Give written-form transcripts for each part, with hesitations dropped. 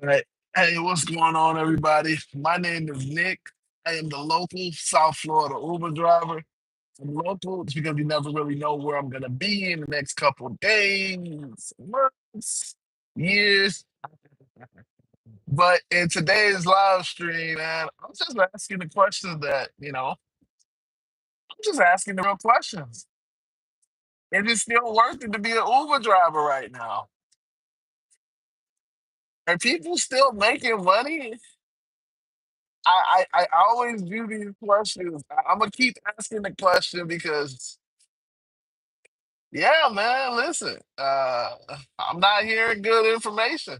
All right. Hey, what's going on, everybody? My name is Nick. I am the local South Florida Uber driver. I'm local because you never really know where I'm going to be in the next couple of days, months, years. But in today's live stream, man, I'm just asking the questions I'm just asking the real questions. Is it still worth it to be an Uber driver right now? Are people still making money? I always do these questions. I'm gonna keep asking the question because yeah, man, listen, I'm not hearing good information.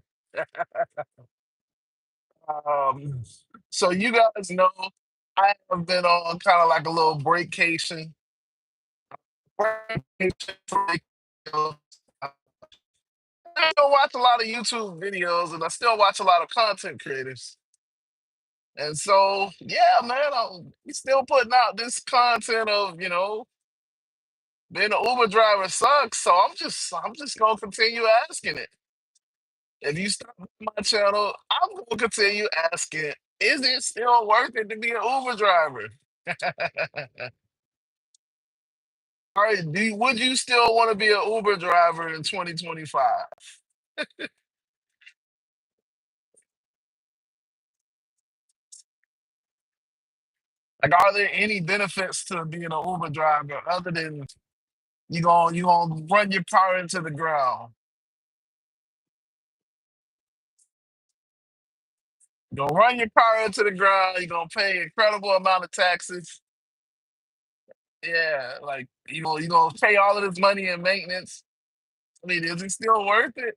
Um, so you guys know I have been on kind of like a little breakcation. Breakcation from videos. I still watch a lot of YouTube videos and I still watch a lot of content creators. And so, yeah, man, I'm still putting out this content of, being an Uber driver sucks, so I'm just gonna continue asking it. If you stop my channel, I'm gonna continue asking, is it still worth it to be an Uber driver? All right, would you still want to be an Uber driver in 2025? Like, are there any benefits to being an Uber driver other than you gonna run your car into the ground? You're gonna run your car into the ground. You're gonna pay an incredible amount of taxes. Yeah, like you gonna pay all of this money in maintenance. I mean, is it still worth it?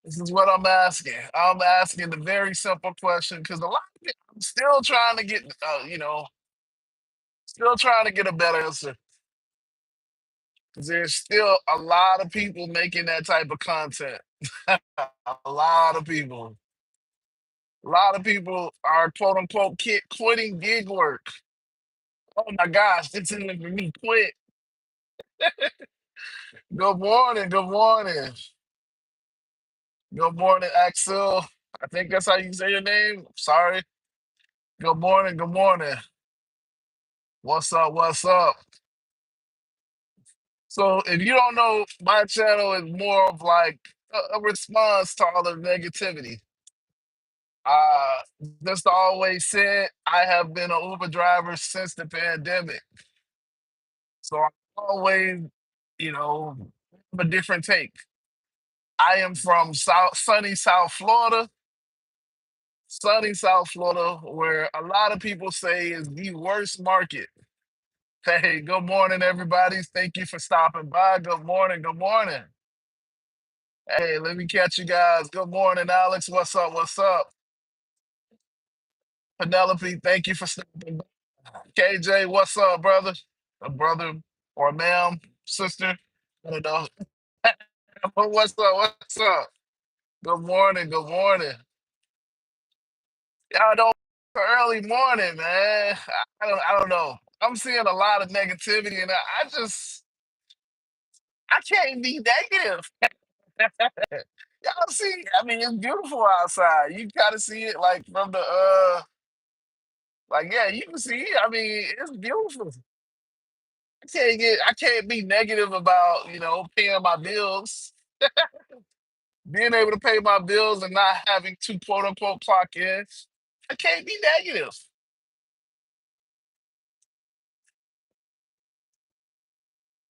This is what I'm asking. I'm asking the very simple question because a lot of people, I'm still trying to get, still trying to get a better answer. Because there's still a lot of people making that type of content. A lot of people. A lot of people are quote unquote quitting gig work. Oh my gosh, this isn't for me. Quit. Good morning. Good morning. Good morning, Axel. I think that's how you say your name. Sorry. Good morning. Good morning. What's up? What's up? So, if you don't know, my channel is more of like a response to all the negativity. Uh, just always said, I have been an Uber driver since the pandemic. So, I always, have a different take. I am from sunny South Florida, where a lot of people say is the worst market. Hey, good morning, everybody. Thank you for stopping by. Good morning. Good morning. Hey, let me catch you guys. Good morning, Alex. What's up? What's up? Penelope, thank you for stopping by. KJ, what's up, brother? A brother or a ma'am, sister? I don't know. What's up? What's up? Good morning. Good morning. Y'all don't early morning, man. I don't know. I'm seeing a lot of negativity and I can't be negative. Y'all see, I mean, it's beautiful outside. You gotta see it like from the like yeah, you can see it. I mean, it's beautiful. I can't be negative about, paying my bills. Being able to pay my bills and not having to quote unquote clock in. I can't be negative.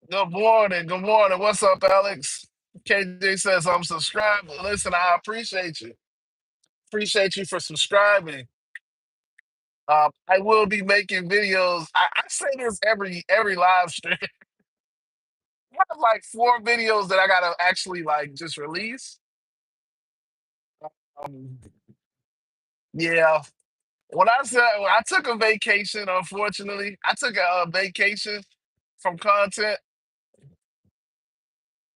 Good morning. Good morning. What's up, Alex? KJ says I'm subscribed. Listen, I appreciate you. Appreciate you for subscribing. I will be making videos. I say this every live stream. I have like 4 videos that I gotta actually like just release. Um, yeah. When I took a vacation, unfortunately, I took a vacation from content,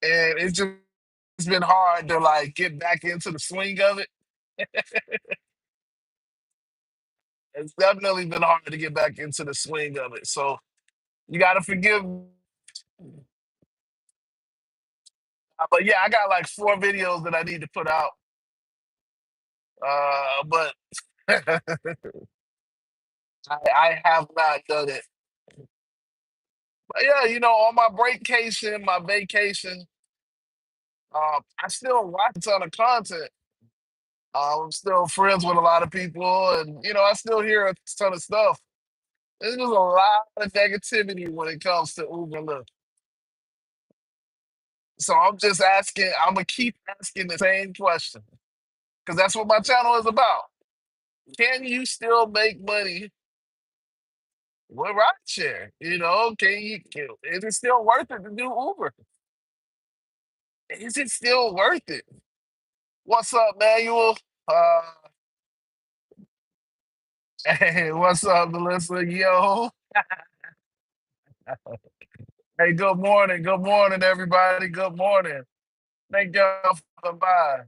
and it's been hard to like get back into the swing of it. It's definitely been hard to get back into the swing of it. So you gotta forgive me. But yeah, I got like 4 videos that I need to put out. But I have not done it. But yeah, on my breakcation, my vacation, I still watch a ton of content. I'm still friends with a lot of people, and I still hear a ton of stuff. There's just a lot of negativity when it comes to Uber and Lyft. So I'm just asking. I'm gonna keep asking the same question because that's what my channel is about. Can you still make money with rideshare? Is it still worth it to do Uber? Is it still worth it? What's up, Manuel? Uh, hey, what's up, Melissa? Yo. Hey, good morning. Good morning, everybody. Good morning. Thank y'all for coming by.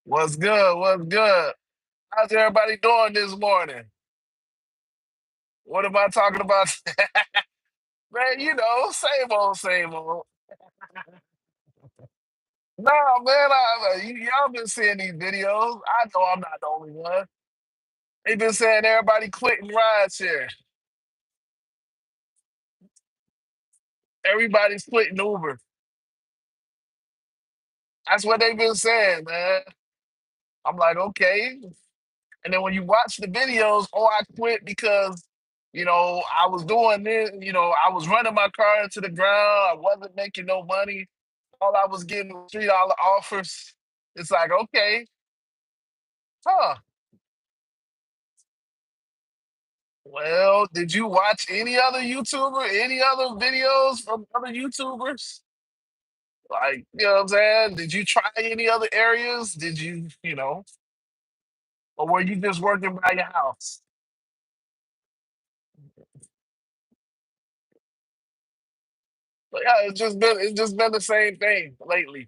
What's good? What's good? How's everybody doing this morning? What am I talking about? Man, same old, same old. Nah, man, y'all been seeing these videos. I know I'm not the only one. They been saying everybody quitting rideshare. Everybody's quitting Uber. That's what they've been saying, man. I'm like, okay. And then when you watch the videos, oh, I quit because, I was doing this, I was running my car into the ground. I wasn't making no money. All I was getting was $3 offers. It's like, okay, huh. Well, did you watch any other YouTuber, any other videos from other YouTubers? Like, you know what I'm saying? Did you try any other areas? Did you, or were you just working by your house? But yeah, it's just been the same thing lately.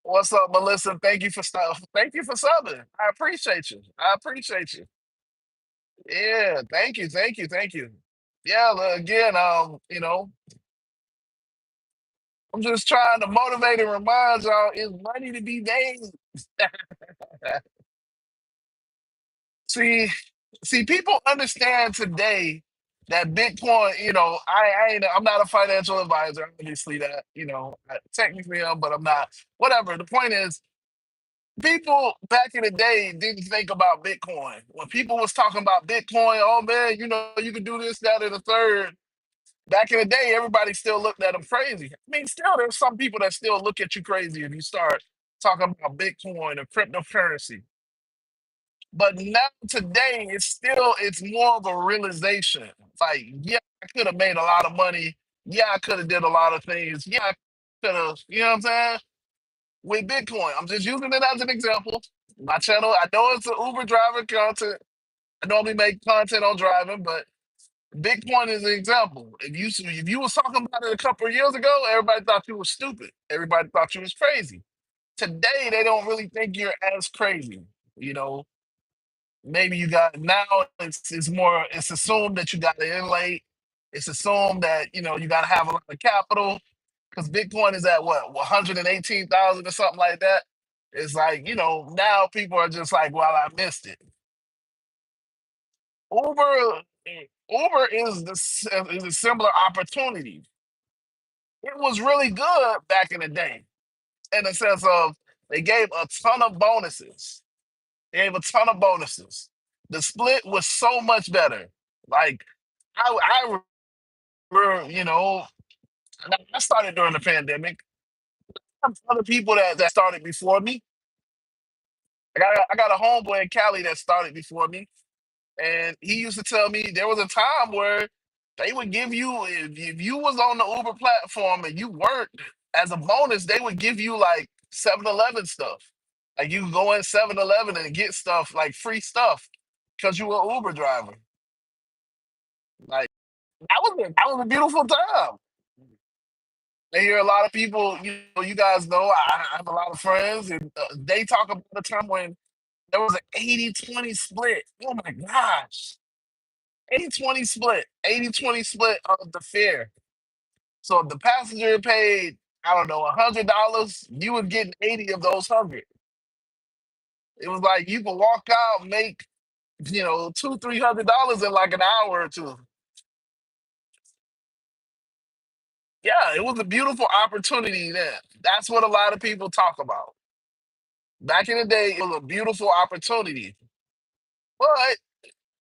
What's up, Melissa? Thank you for stuff. Thank you for subbing. I appreciate you. I appreciate you. Yeah, thank you, thank you, thank you. Yeah, again, I'm just trying to motivate and remind y'all it's money to be made. see, see, people understand today that Bitcoin, I'm not a financial advisor, obviously that, technically but I'm not. Whatever. The point is, people back in the day didn't think about Bitcoin. When people was talking about Bitcoin, oh man, you can do this, that, and the third. Back in the day, everybody still looked at them crazy. I mean, still, there's some people that still look at you crazy if you start talking about Bitcoin or cryptocurrency. But now today, it's more of a realization. It's like, yeah, I could have made a lot of money. Yeah, I could have did a lot of things. Yeah, I could have, you know what I'm saying? With Bitcoin, I'm just using it as an example. My channel, I know it's an Uber driver content. I normally make content on driving, but Bitcoin is an example. If you was talking about it a couple of years ago, everybody thought you was stupid. Everybody thought you was crazy. Today, they don't really think you're as crazy. You know, maybe you got now. It's assumed that you got to in late. It's assumed that you got to have a lot of capital because Bitcoin is at what 118,000 or something like that. It's like now people are just like, well, I missed it. Uber, Uber is a similar opportunity. It was really good back in the day in the sense of they gave a ton of bonuses. They gave a ton of bonuses. The split was so much better. Like I remember, I started during the pandemic. Other people that started before me. I got a homeboy in Cali that started before me. And he used to tell me there was a time where they would give you if you was on the Uber platform and you worked as a bonus, they would give you like 7-Eleven stuff. Like you could go in 7-Eleven and get stuff like free stuff because you were an Uber driver. Like that was a beautiful time. I hear a lot of people, you guys know I have a lot of friends, and they talk about the time when there was an 80-20 split. Oh my gosh. 80-20 split, 80-20 split of the fare. So if the passenger paid I don't know, $100, you were getting 80 of those 100. It was like you can walk out, make two, $300 in like an hour or two. Yeah, it was a beautiful opportunity then. That's what a lot of people talk about. Back in the day, it was a beautiful opportunity. But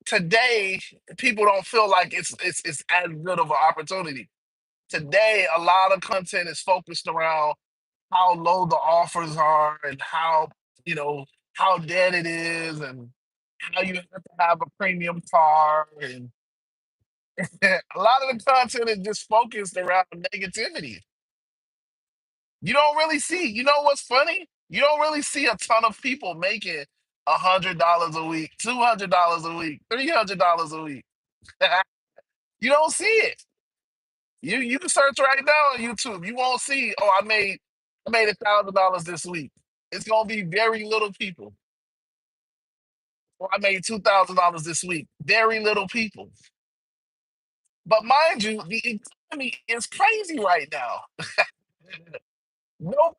today, people don't feel like it's as good of an opportunity. Today, a lot of content is focused around how low the offers are and you know how dead it is and how you have to have a premium car and a lot of the content is just focused around negativity. You don't really see. You know what's funny? You don't really see a ton of people making $100 a week, $200 a week, $300 a week. You don't see it. You can search right now on YouTube. You won't see. Oh, I made $1,000 this week. It's gonna be very little people. Or I made $2,000 this week. Very little people. But mind you, the economy is crazy right now. Nobody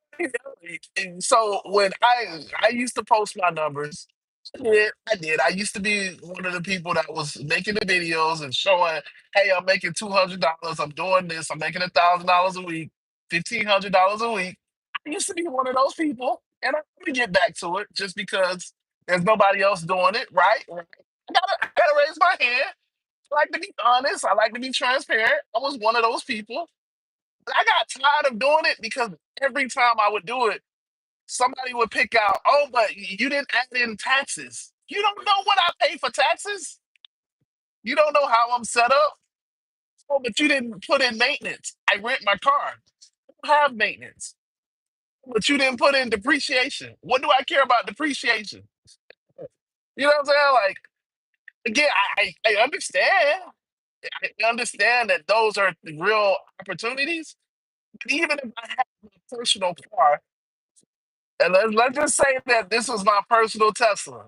and so when I used to post my numbers, I did. I used to be one of the people that was making the videos and showing, hey, I'm making $200. I'm doing this. I'm making $1,000 a week, $1,500 a week. I used to be one of those people, and I'm gonna get back to it just because there's nobody else doing it, right? Right. I gotta raise my hand. I like to be honest. I like to be transparent. I was one of those people. I got tired of doing it because every time I would do it, somebody would pick out, oh, but you didn't add in taxes. You don't know what I pay for taxes. You don't know how I'm set up. Oh, but you didn't put in maintenance. I rent my car. I don't have maintenance. But you didn't put in depreciation. What do I care about depreciation? You know what I'm saying? Like, again, I understand. I understand that those are real opportunities. But even if I have a personal car, and let's just say that this was my personal Tesla.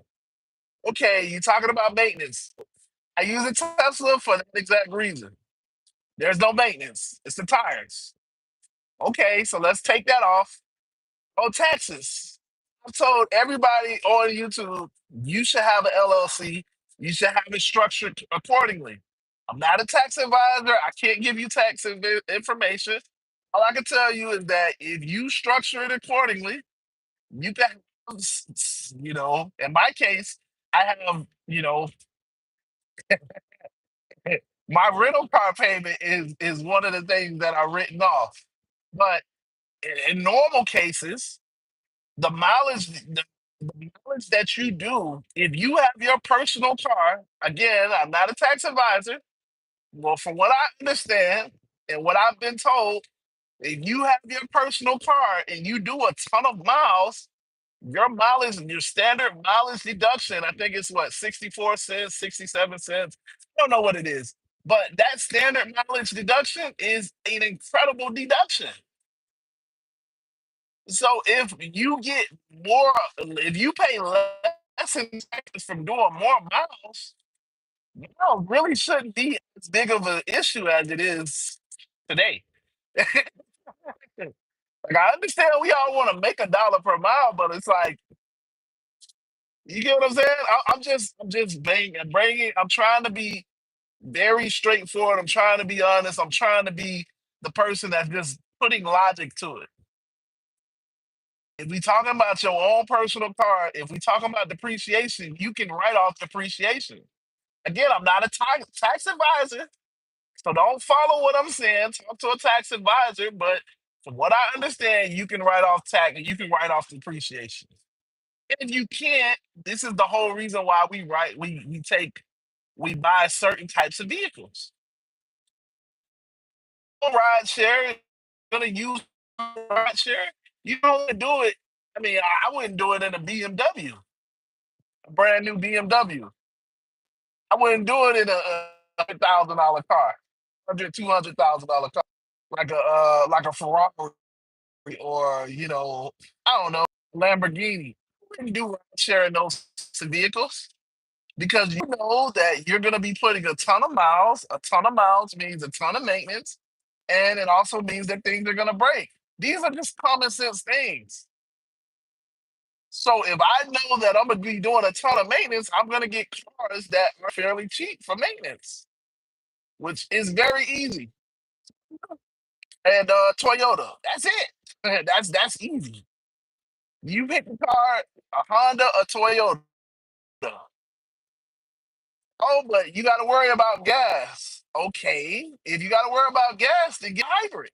Okay, you're talking about maintenance. I use a Tesla for that exact reason. There's no maintenance. It's the tires. Okay, so let's take that off. Oh, taxes. I've told everybody on YouTube, you should have an LLC. You should have it structured accordingly. I'm not a tax advisor. I can't give you tax information. All I can tell you is that if you structure it accordingly, you can, in my case, I have, my rental car payment is one of the things that are written off. But in normal cases, the mileage that you do, if you have your personal car, again, I'm not a tax advisor. Well, from what I understand and what I've been told, if you have your personal car and you do a ton of miles, your mileage, your standard mileage deduction, I think it's what, 64 cents, 67 cents. I don't know what it is. But that standard mileage deduction is an incredible deduction. So if you pay less in taxes from doing more miles, miles really shouldn't be as big of an issue as it is today. Like I understand we all want to make a dollar per mile, but it's like you get what I'm saying. I'm just I'm trying to be very straightforward. I'm trying to be honest. I'm trying to be the person that's just putting logic to it. If we talking about your own personal car, if we talking about depreciation, you can write off depreciation. Again, I'm not a tax advisor, so don't follow what I'm saying. Talk to a tax advisor, but from what I understand, you can write off tax and you can write off depreciation. If you can't, this is the whole reason why we buy certain types of vehicles. Ride share, gonna use ride share. You don't do it. I mean, I wouldn't do it in a BMW, a brand new BMW. I wouldn't do it in a $100,000 car, 100, $200,000 car, like a Ferrari or I don't know, Lamborghini. I wouldn't do ride share in those vehicles because you know that you're gonna be putting a ton of miles. A ton of miles means a ton of maintenance, and it also means that things are gonna break. These are just common sense things. So if I know that I'm gonna be doing a ton of maintenance, I'm gonna get cars that are fairly cheap for maintenance, which is very easy. And Toyota, that's it. That's easy. You pick a car, a Honda, a Toyota. Oh, but you got to worry about gas. Okay, if you got to worry about gas, then get hybrid.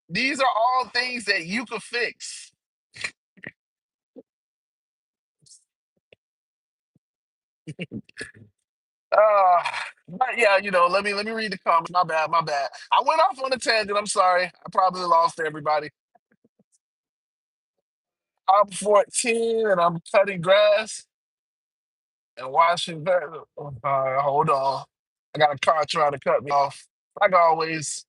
These are all things that you could fix. Uh, but yeah, let me read the comments. My bad, my bad. I went off on a tangent. I'm sorry. I probably lost everybody. I'm 14 and I'm cutting grass and washing vegetables. Hold on. I got a car trying to cut me off. Like always,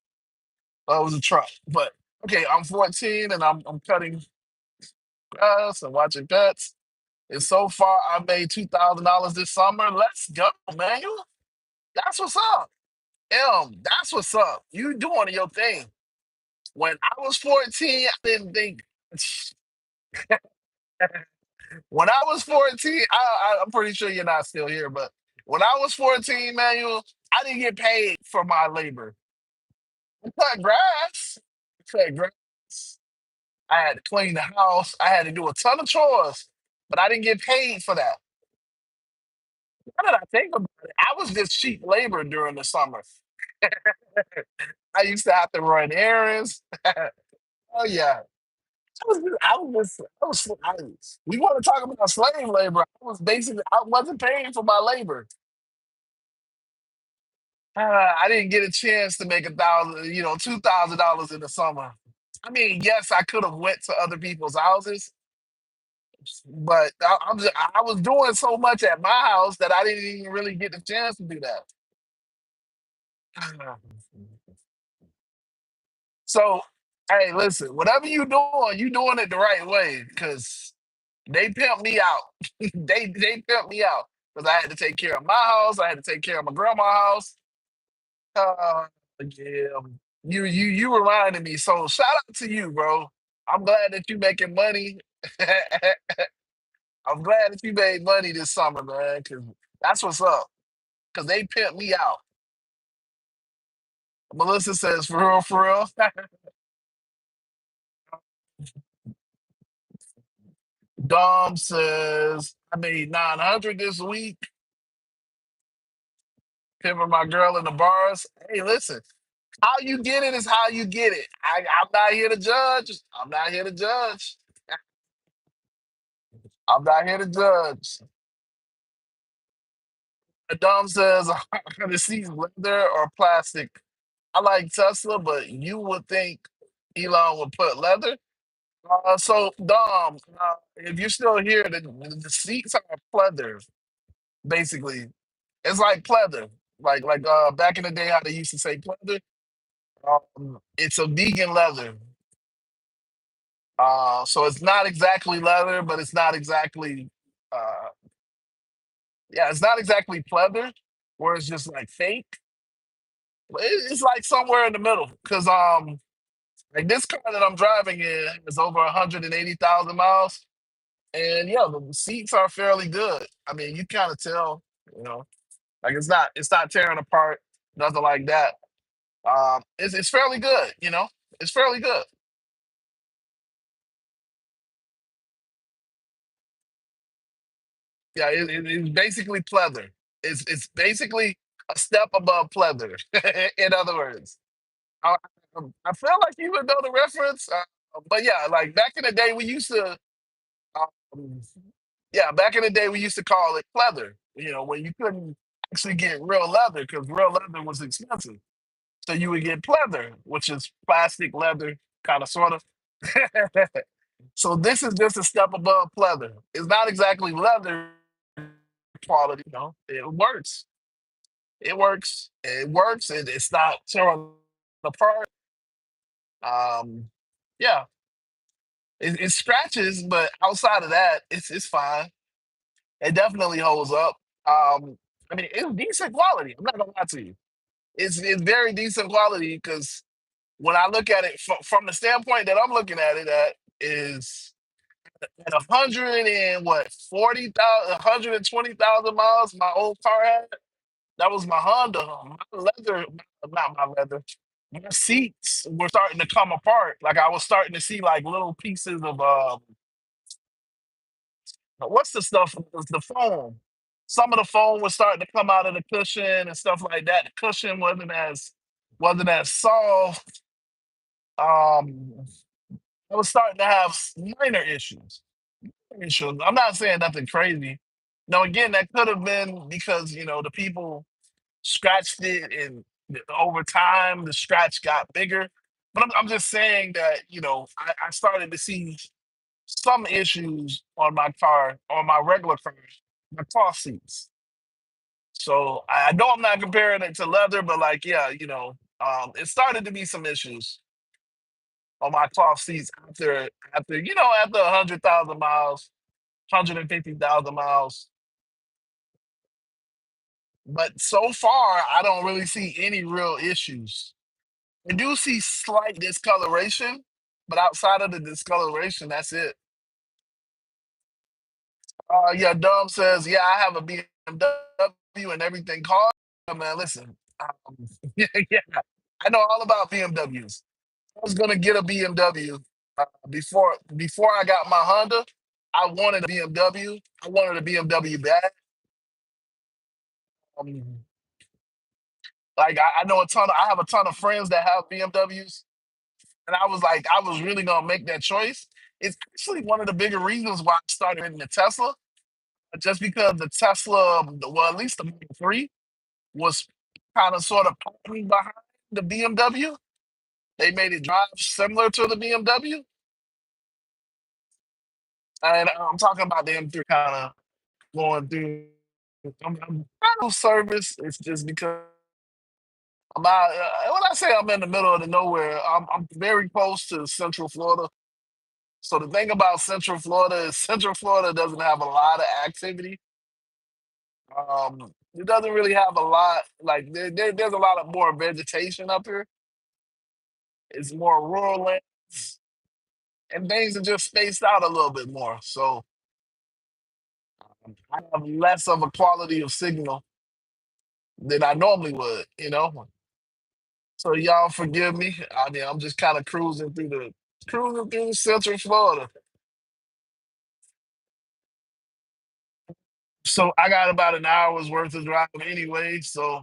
it was a truck. But okay, I'm 14 and I'm cutting grass and watching pets. And so far, I made $2,000 this summer. Let's go, man. That's what's up. That's what's up. You doing your thing. When I was 14, I didn't think. When I was 14, I'm pretty sure you're not still here, but when I was 14, Manuel, I didn't get paid for my labor. I cut grass. Cut grass. I had to clean the house. I had to do a ton of chores, but I didn't get paid for that. Now that I think about it, I was just cheap labor during the summer. I used to have to run errands. Oh yeah, we want to talk about slave labor. I wasn't paying for my labor. I didn't get a chance to make $2,000 in the summer. I mean, yes, I could have went to other people's houses, but I was doing so much at my house that I didn't even really get the chance to do that. So, hey, listen, whatever you doing it the right way because they pimped me out. They pimped me out because I had to take care of my house. I had to take care of my grandma's house. Uh, yeah, you reminded me. So shout out to you, bro. I'm glad that you making money. I'm glad that you made money this summer, man. Because that's what's up. Because they pimped me out. Melissa says, for real, for real. Dom says, I made 900 this week. Pimping my girl in the bars. Hey, listen, how you get it is how you get it. I'm not here to judge. I'm not here to judge. I'm not here to judge. Dom says, the seats leather or plastic. I like Tesla, but you would think Elon would put leather. So, Dom, if you're still here, the seats are pleather, basically. It's like pleather. Like back in the day, how they used to say pleather. It's a vegan leather. So it's not exactly leather, but it's not exactly uh yeah, it's not exactly pleather, where it's just like fake. It's like somewhere in the middle. Cause like this car that I'm driving in is over 180,000 miles. And yeah, the seats are fairly good. I mean, you kind of tell, you know, like it's not tearing apart, nothing like that. It's fairly good, it's fairly good. Yeah, it's basically pleather. It's basically a step above pleather. In other words, I, I feel like you would know the reference, but yeah, like back in the day, we used to, um, yeah, back in the day, we used to call it pleather. When you couldn't actually get real leather because real leather was expensive, so you would get pleather, which is plastic leather, kind of sort of. So this is just a step above pleather. It's not exactly leather quality, it works. It works. It works. It's not tearing apart. Yeah, it scratches, but outside of that, it's fine. It definitely holds up. I mean, it's decent quality. I'm not gonna lie to you. It's very decent quality because when I look at it from the standpoint that I'm looking at it at is at 100 and what 40,000, 120,000 miles my old car had. That was my Honda. My leather, not my leather. My seats were starting to come apart. Like I was starting to see like little pieces of what's the stuff? The foam. Some of the foam was starting to come out of the cushion and stuff like that. The cushion wasn't as soft. Um, I was starting to have minor issues. Issues. I'm not saying nothing crazy. Now again, that could have been because the people scratched it, and over time the scratch got bigger. But I'm just saying that I started to see some issues on my car, on my regular car, my cloth seats. So I know I'm not comparing it to leather, but like, yeah, it started to be some issues on my cloth seats after 100,000 miles, 150,000 miles. But so far, I don't really see any real issues. I do see slight discoloration, but outside of the discoloration, that's it. Yeah, Dom says, yeah, I have a BMW and everything car. Man, listen, yeah, yeah, I know all about BMWs. I was gonna get a BMW before I got my Honda. I wanted a BMW. I wanted a BMW bad. Um, like I know I have a ton of friends that have BMWs, and I was like, I was really gonna make that choice. It's actually one of the bigger reasons why I started in the Tesla, just because the Tesla, well, at least the Model 3 was kind of sort of popping behind the BMW. They made it drive similar to the BMW, and I'm talking about the M3 kind of going through. I'm kind of service. It's just because I'm out. When I say I'm in the middle of the nowhere, I'm very close to Central Florida. So the thing about Central Florida is Central Florida doesn't have a lot of activity. It doesn't really have a lot. Like there's a lot of more vegetation up here. It's more rural lands, and things are just spaced out a little bit more. So I have less of a quality of signal than I normally would. So y'all forgive me. I mean, I'm just kind of cruising through Central Florida. So I got about an hour's worth of driving anyway. So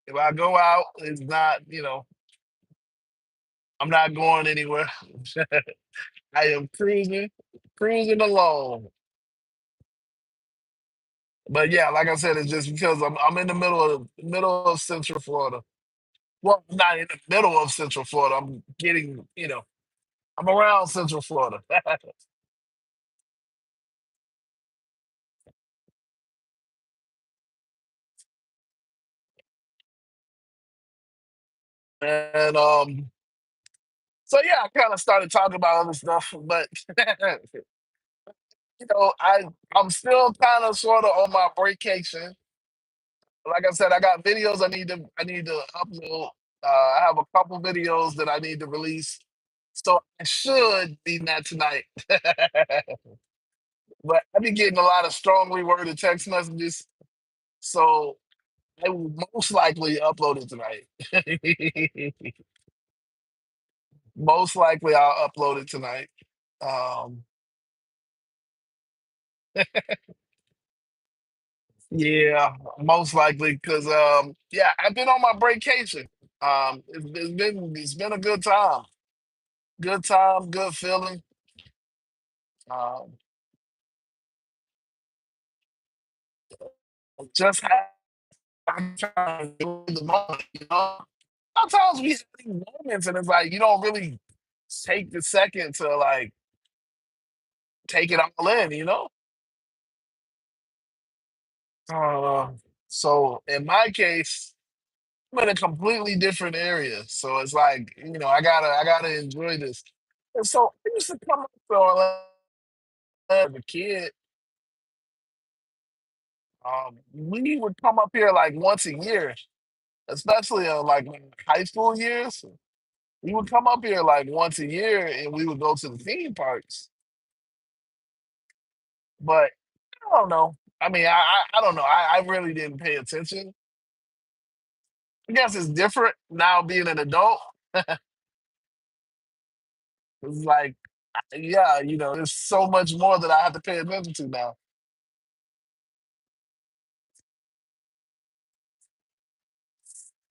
if I go out, it's not, I'm not going anywhere. I am cruising along. But yeah, like I said, it's just because I'm in the middle of Central Florida. Well, I'm not in the middle of Central Florida. I'm getting, I'm around Central Florida. And so yeah, I kind of started talking about other stuff, but I'm still kind of sort of on my vacation. Like I said, I got videos I need to upload. I have a couple videos that I need to release, so I should be that tonight. But I've been getting a lot of strongly worded text messages, so I will most likely upload it tonight. Most likely, I'll upload it tonight. Um, yeah, most likely because yeah, I've been on my vacation. It's been a good time, good feeling. Um, just I'm trying to enjoy the moment. Sometimes we have these moments, and it's like you don't really take the second to like take it all in. Uh, so in my case, I'm in a completely different area, so it's like I gotta enjoy this. And so I used to come up to Orlando as a kid. We would come up here like once a year, especially like my high school years. We would come up here like once a year, and we would go to the theme parks. But I don't know. I mean, I don't know. I really didn't pay attention. I guess it's different now being an adult. It's like, yeah, there's so much more that I have to pay attention to now.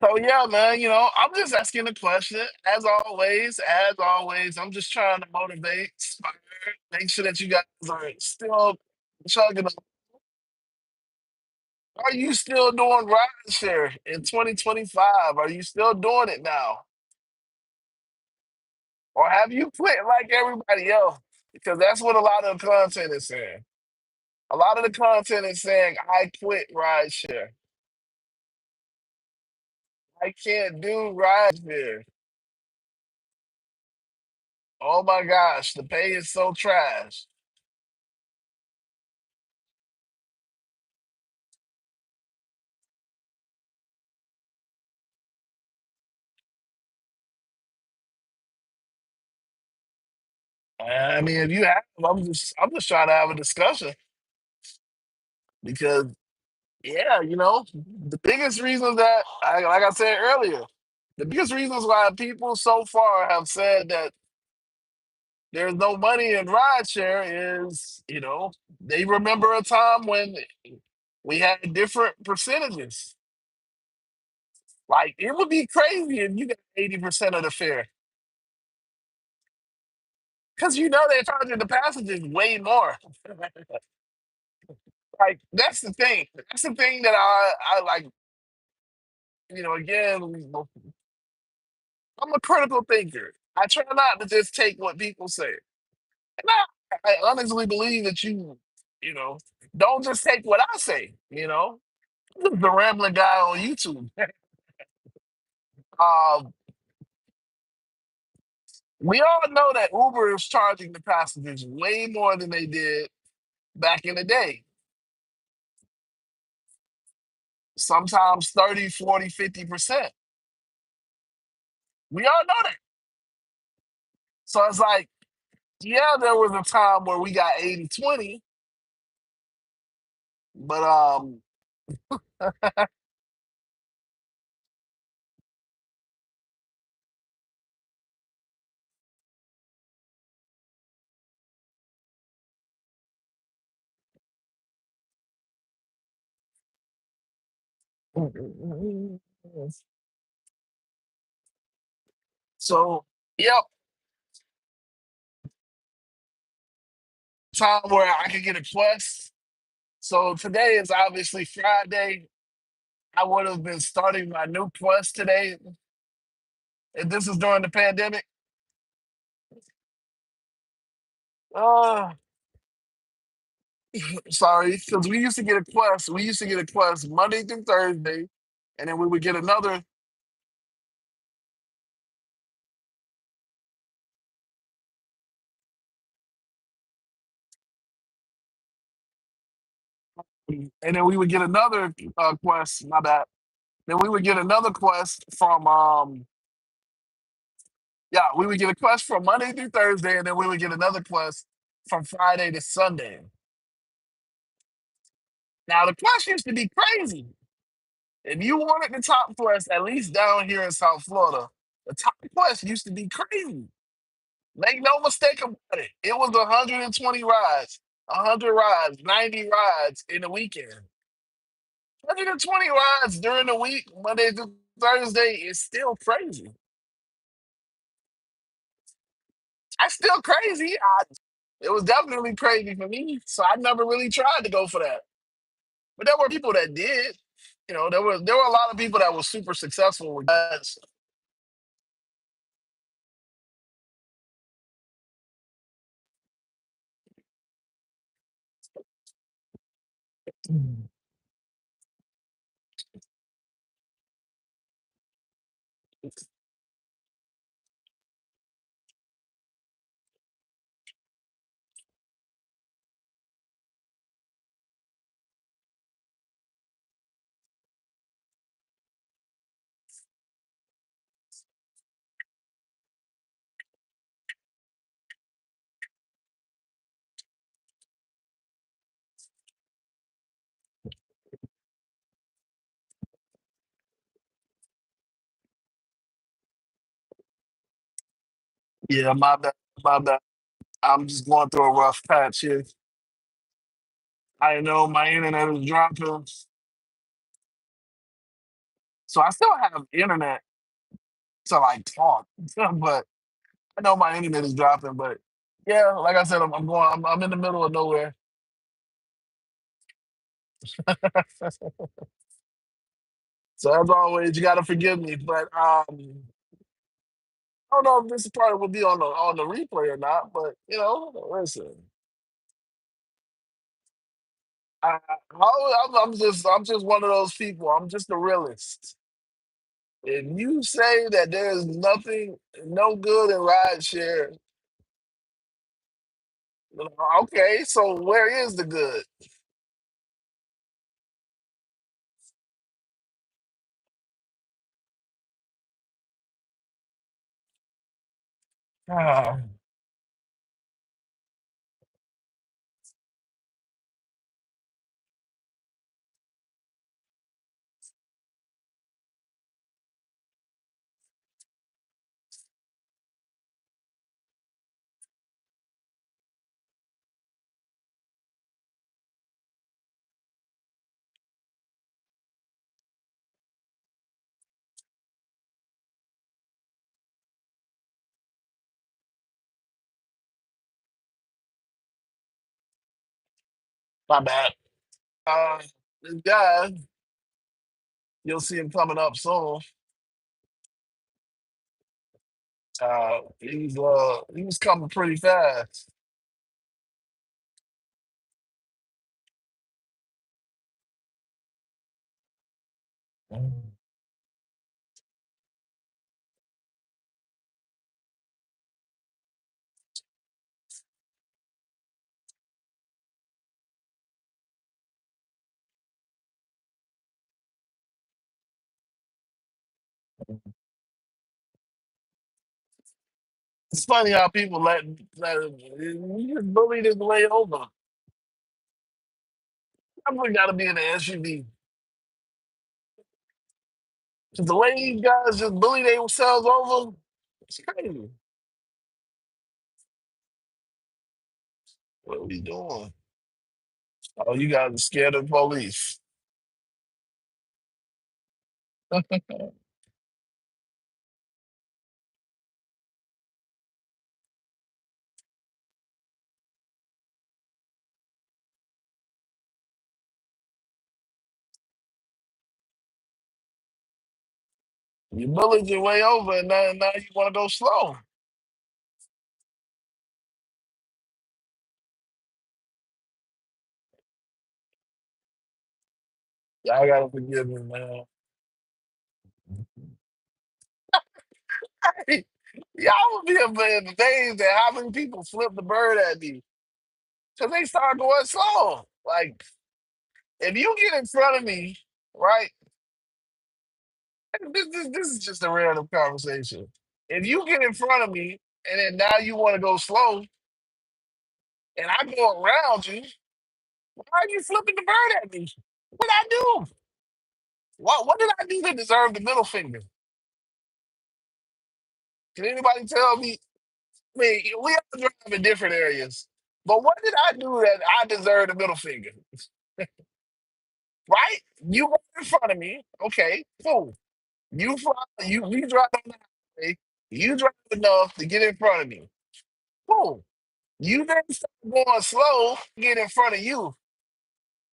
So yeah, man, I'm just asking the question. As always, I'm just trying to motivate, inspire, make sure that you guys are still chugging. Are you still doing rideshare in 2025? Are you still doing it now? Or have you quit like everybody else? Because that's what a lot of the content is saying. A lot of the content is saying, I quit rideshare. I can't do rideshare. Oh my gosh, the pay is so trash. I mean, if you have, I'm just trying to have a discussion because, yeah, the biggest reasons that, like I said earlier, the biggest reasons why people so far have said that there's no money in rideshare is, they remember a time when we had different percentages. Like it would be crazy if you got 80% of the fare. Because they're charging the passengers way more. Like that's the thing. That's the thing that I like, again, I'm a critical thinker. I try not to just take what people say. And I honestly believe that you know, don't just take what I say, I'm just the rambling guy on YouTube. Um, we all know that Uber is charging the passengers way more than they did back in the day. Sometimes 30, 40, 50%. We all know that. So it's like, yeah, there was a time where we got 80/20, but so yep, time where I could get a quest. So today is obviously Friday. I would have been starting my new quest today if this was during the pandemic. Uh Sorry, because we used to get a quest. We used to get a quest Monday through Thursday, and then we would get another. And then we would get another quest. My bad. Then we would get another quest from yeah, we would get a quest from Monday through Thursday, and then we would get another quest from Friday to Sunday. Now the quest used to be crazy. If you wanted the top quest, at least down here in South Florida, the top quest used to be crazy. Make no mistake about it. It was 120 rides, 100 rides, 90 rides in the weekend. 120 rides during the week, Monday through Thursday, is still crazy. That's still crazy. It was definitely crazy for me, so I never really tried to go for that. But there were people that did. There were a lot of people that were super successful with that. Yeah, my bad, my bad. I'm just going through a rough patch here. I know my internet is dropping, so I still have internet to like talk, but I know my internet is dropping. But yeah, like I said, I'm going. I'm in the middle of nowhere. So as always, you gotta forgive me. But I don't know if this part will be on the replay or not. But listen, I'm just one of those people. I'm just a realist. If you say that there's nothing, no good in rideshare, okay, so where is the good? Ah, my bad. Uh, this guy, you'll see him coming up soon. He was coming pretty fast. It's funny how people let you just bully this way over. I'm got to be in the SUV. 'Cause the way these guys just bully themselves over, it's crazy. What are we doing? Oh, you guys are scared of police. You bullied your way over, and now you want to go slow. Y'all gotta forgive me, man. Y'all would be amazed at how many people flip the bird at me because they start going slow. Like if you get in front of me, right? This is just a random conversation. If you get in front of me and then now you want to go slow, and I go around you, why are you flipping the bird at me? What did I do? What did I do to deserve the middle finger? Can anybody tell me? I mean, we have to drive in different areas, but what did I do that I deserve the middle finger? Right? You go in front of me. Okay, cool. You drive on the highway. You drive enough to get in front of me. Cool. You then start going slow, get in front of you.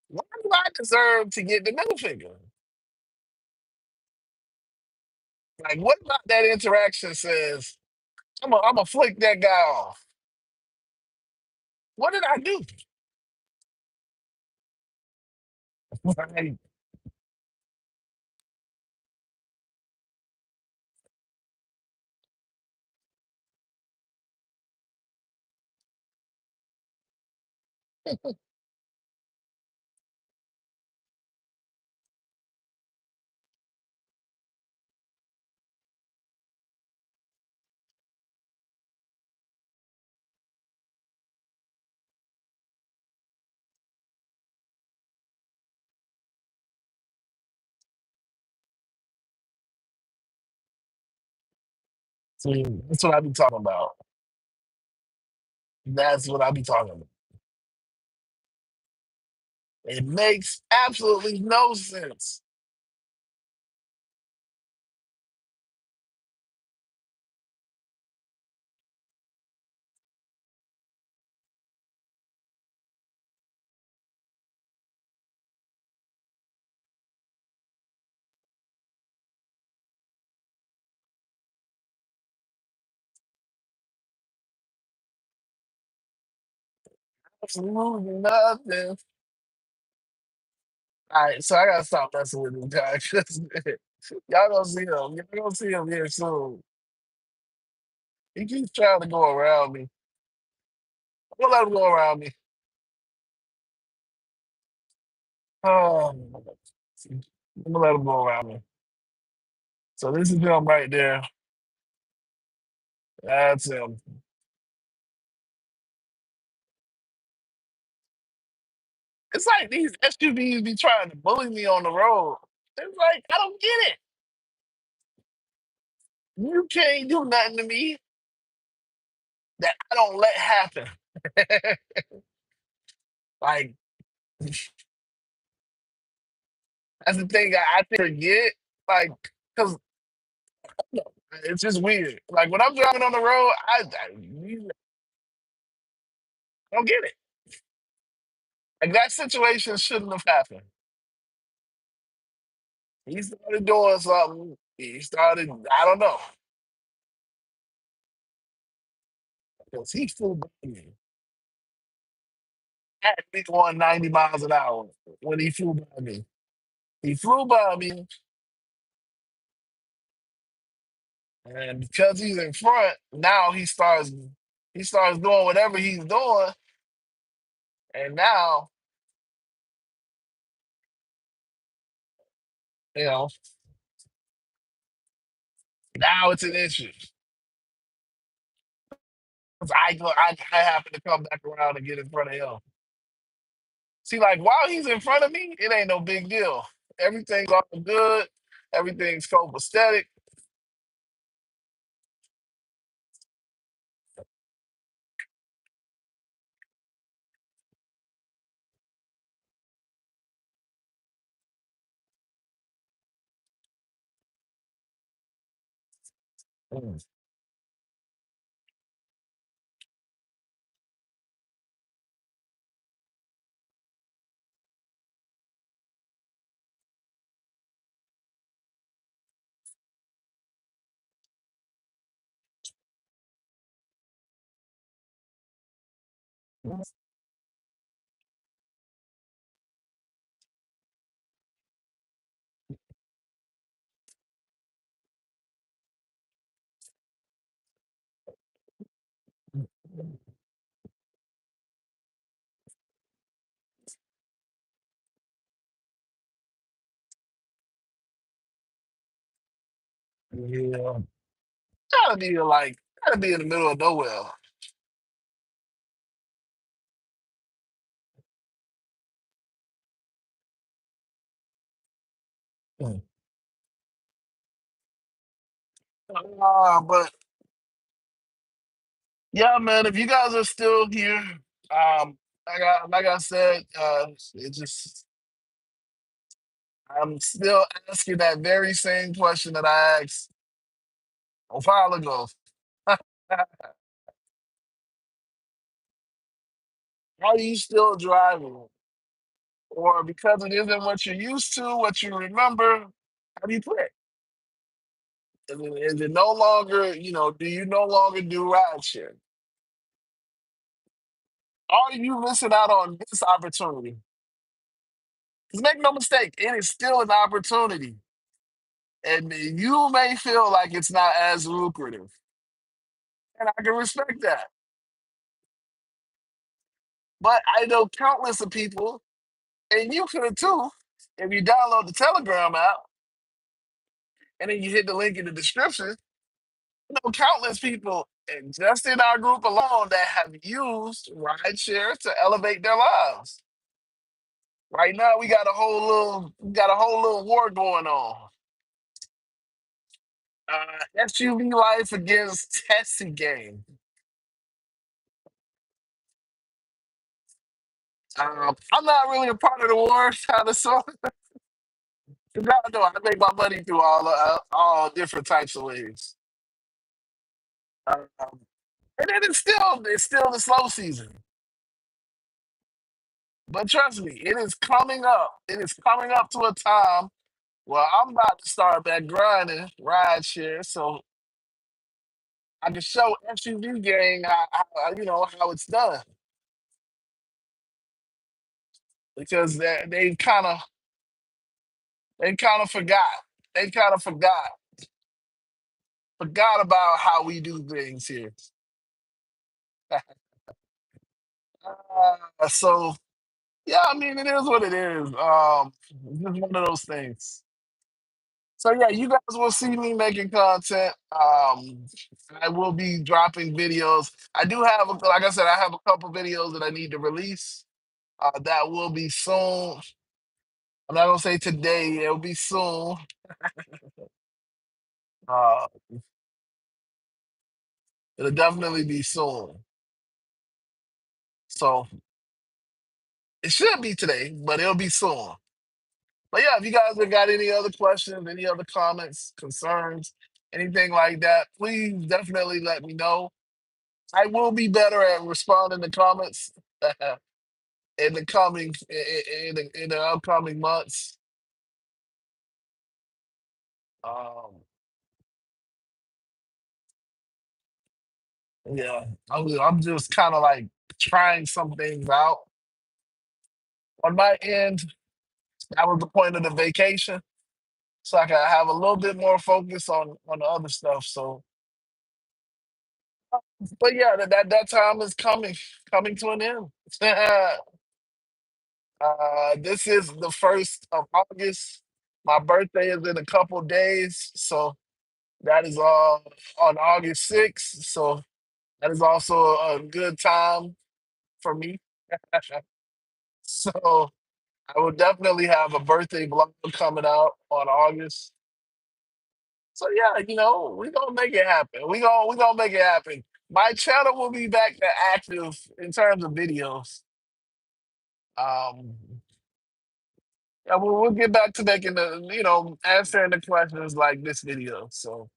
Why do I deserve to get the middle finger? Like, what about that interaction says, I'm gonna flick that guy off? What did I do? Like, see, that's what I be talking about. That's what I be talking about. It makes absolutely no sense. Absolutely nothing. All right, so I gotta stop messing with this guy 'cause y'all gonna see him. Y'all gonna see him here soon. He keeps trying to go around me. I'm gonna let him go around me. Oh, I'm gonna let him go around me. So this is him right there. That's him. It's like these SUVs be trying to bully me on the road. It's like I don't get it. You can't do nothing to me that I don't let happen. Like that's the thing I forget. Like, cause it's just weird. Like when I'm driving on the road, I don't get it. Like that situation shouldn't have happened. He started doing something. He started. I don't know. Because he flew by me. Had me going 90 miles an hour when he flew by me. He flew by me, and because he's in front, now he starts doing whatever he's doing, and now you know now it's an issue. 'Cause I happen to come back around and get in front of him. See, like while he's in front of me, it ain't no big deal. Everything's all good. Everything's copacetic. Mm. Yeah, gotta be in the middle of nowhere. Mm. But yeah, man, if you guys are still here, like I said, it just I'm still asking that very same question that I asked a while ago. Are you still driving? Or because it isn't what you're used to, what you remember, how do you quit? Is it no longer, do you no longer do ride share? Are you missing out on this opportunity? Because make no mistake, it is still an opportunity. And you may feel like it's not as lucrative. And I can respect that. But I know countless of people, and you could too, if you download the Telegram app and then you hit the link in the description, know countless people, and just in our group alone, that have used rideshare to elevate their lives. Right now, we got a whole little war going on. SUV life against taxi game. I'm not really a part of the war kind of song. No, no, I make my money through all different types of ways. Um, and then it's still the slow season. But trust me, it is coming up. It is coming up to a time where I'm about to start back grinding ride share, so I can show SUV gang how it's done because they kind of forgot about how we do things here. So yeah, I mean it is what it is. It's just one of those things. So yeah, you guys will see me making content. I will be dropping videos. I do have, like I said, I have a couple videos that I need to release. That will be soon. I'm not gonna say today. It'll be soon. Uh, it'll definitely be soon. So it should be today, but it'll be soon. But yeah, if you guys have got any other questions, any other comments, concerns, anything like that, please definitely let me know. I will be better at responding to comments in the upcoming months. Um, yeah, I'm just kind of like trying some things out on my end. That was the point of the vacation, so I can have a little bit more focus on the other stuff. So, but yeah, that time is coming to an end. This is the 1st of August. My birthday is in a couple days, so that is on August 6th. So that is also a good time for me. So I will definitely have a birthday vlog coming out on August. So yeah, we're gonna make it happen. We gonna make it happen. My channel will be back to active in terms of videos. Um yeah, we'll get back to making answering the questions like this video. So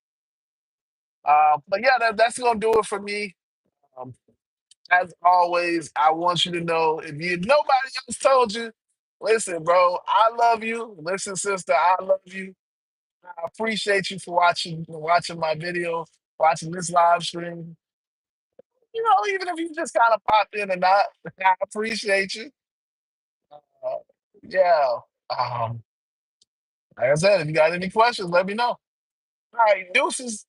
but yeah, that's gonna do it for me. Um as always, I want you to know if nobody else told you, listen, bro, I love you. Listen, sister, I love you. I appreciate you for watching my video, watching this live stream. Even if you just kind of popped in or not, I appreciate you. Uh, yeah. Um, like I said, if you got any questions, let me know. All right, deuces.